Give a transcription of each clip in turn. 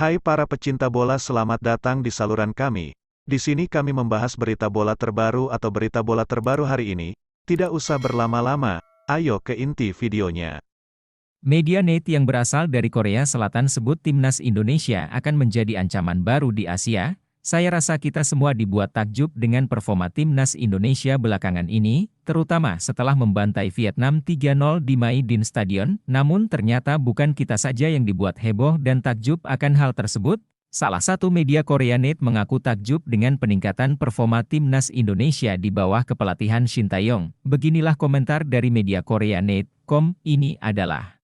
Hai para pecinta bola, selamat datang di saluran kami. Di sini kami membahas berita bola terbaru atau berita bola terbaru hari ini. Tidak usah berlama-lama, ayo ke inti videonya. Medianet yang berasal dari Korea Selatan sebut timnas Indonesia akan menjadi ancaman baru di Asia. Saya rasa kita semua dibuat takjub dengan performa timnas Indonesia belakangan ini, terutama setelah membantai Vietnam 3-0 di Maidin Stadion. Namun ternyata bukan kita saja yang dibuat heboh dan takjub akan hal tersebut. Salah satu media Koreanet mengaku takjub dengan peningkatan performa timnas Indonesia di bawah kepelatihan Shin Tae-yong. Beginilah komentar dari media Koreanet.com, ini adalah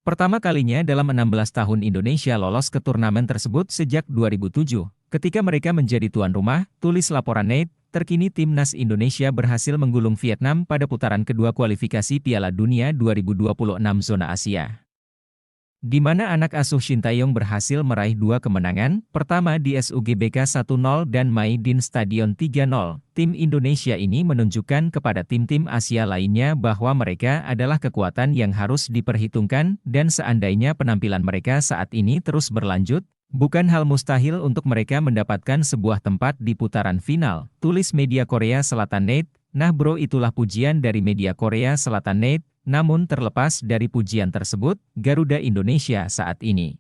pertama kalinya dalam 16 tahun Indonesia lolos ke turnamen tersebut sejak 2007, ketika mereka menjadi tuan rumah, tulis laporan Net. Terkini timnas Indonesia berhasil menggulung Vietnam pada putaran kedua kualifikasi Piala Dunia 2026 zona Asia, di mana anak asuh Shin Tae-yong berhasil meraih dua kemenangan, pertama di SUGBK 1-0 dan Maidin Stadion 3-0. Tim Indonesia ini menunjukkan kepada tim-tim Asia lainnya bahwa mereka adalah kekuatan yang harus diperhitungkan, dan seandainya penampilan mereka saat ini terus berlanjut, bukan hal mustahil untuk mereka mendapatkan sebuah tempat di putaran final, tulis media Korea Selatan Net. Nah bro, itulah pujian dari media Korea Selatan Net. Namun terlepas dari pujian tersebut, Garuda Indonesia saat ini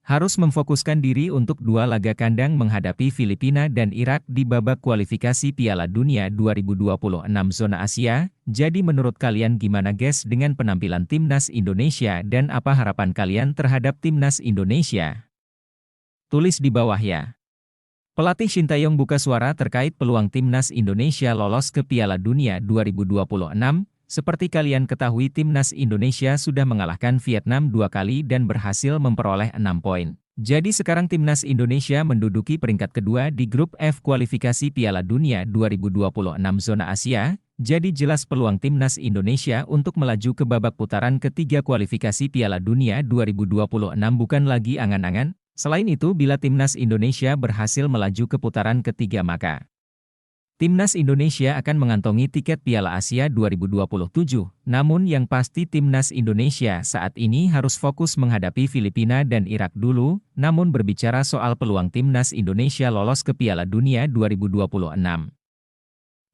harus memfokuskan diri untuk dua laga kandang menghadapi Filipina dan Irak di babak kualifikasi Piala Dunia 2026 zona Asia. Jadi menurut kalian gimana guys dengan penampilan timnas Indonesia dan apa harapan kalian terhadap timnas Indonesia? Tulis di bawah ya. Pelatih Shin Tae-yong buka suara terkait peluang timnas Indonesia lolos ke Piala Dunia 2026. Seperti kalian ketahui, timnas Indonesia sudah mengalahkan Vietnam 2 kali dan berhasil memperoleh 6 poin. Jadi sekarang timnas Indonesia menduduki peringkat kedua di grup F kualifikasi Piala Dunia 2026 zona Asia. Jadi jelas peluang timnas Indonesia untuk melaju ke babak putaran ketiga kualifikasi Piala Dunia 2026 bukan lagi angan-angan. Selain itu, bila timnas Indonesia berhasil melaju ke putaran ketiga, maka timnas Indonesia akan mengantongi tiket Piala Asia 2027. Namun yang pasti timnas Indonesia saat ini harus fokus menghadapi Filipina dan Irak dulu. Namun berbicara soal peluang timnas Indonesia lolos ke Piala Dunia 2026,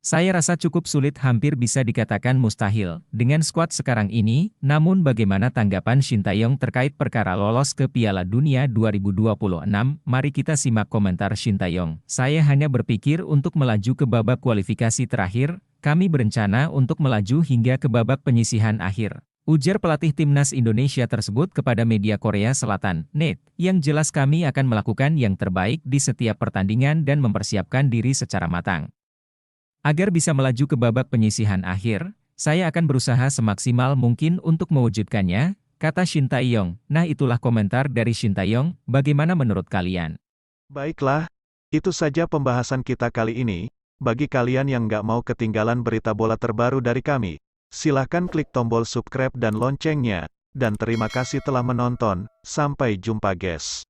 saya rasa cukup sulit, hampir bisa dikatakan mustahil dengan skuad sekarang ini. Namun bagaimana tanggapan Shin Tae-yong terkait perkara lolos ke Piala Dunia 2026? Mari kita simak komentar Shin Tae-yong. Saya hanya berpikir untuk melaju ke babak kualifikasi terakhir. Kami berencana untuk melaju hingga ke babak penyisihan akhir, ujar pelatih timnas Indonesia tersebut kepada media Korea Selatan Net. Yang jelas kami akan melakukan yang terbaik di setiap pertandingan dan mempersiapkan diri secara matang agar bisa melaju ke babak penyisihan akhir. Saya akan berusaha semaksimal mungkin untuk mewujudkannya, kata Shin Tae-yong. Nah itulah komentar dari Shin Tae-yong, bagaimana menurut kalian? Baiklah, itu saja pembahasan kita kali ini. Bagi kalian yang nggak mau ketinggalan berita bola terbaru dari kami, silahkan klik tombol subscribe dan loncengnya. Dan terima kasih telah menonton, sampai jumpa guys.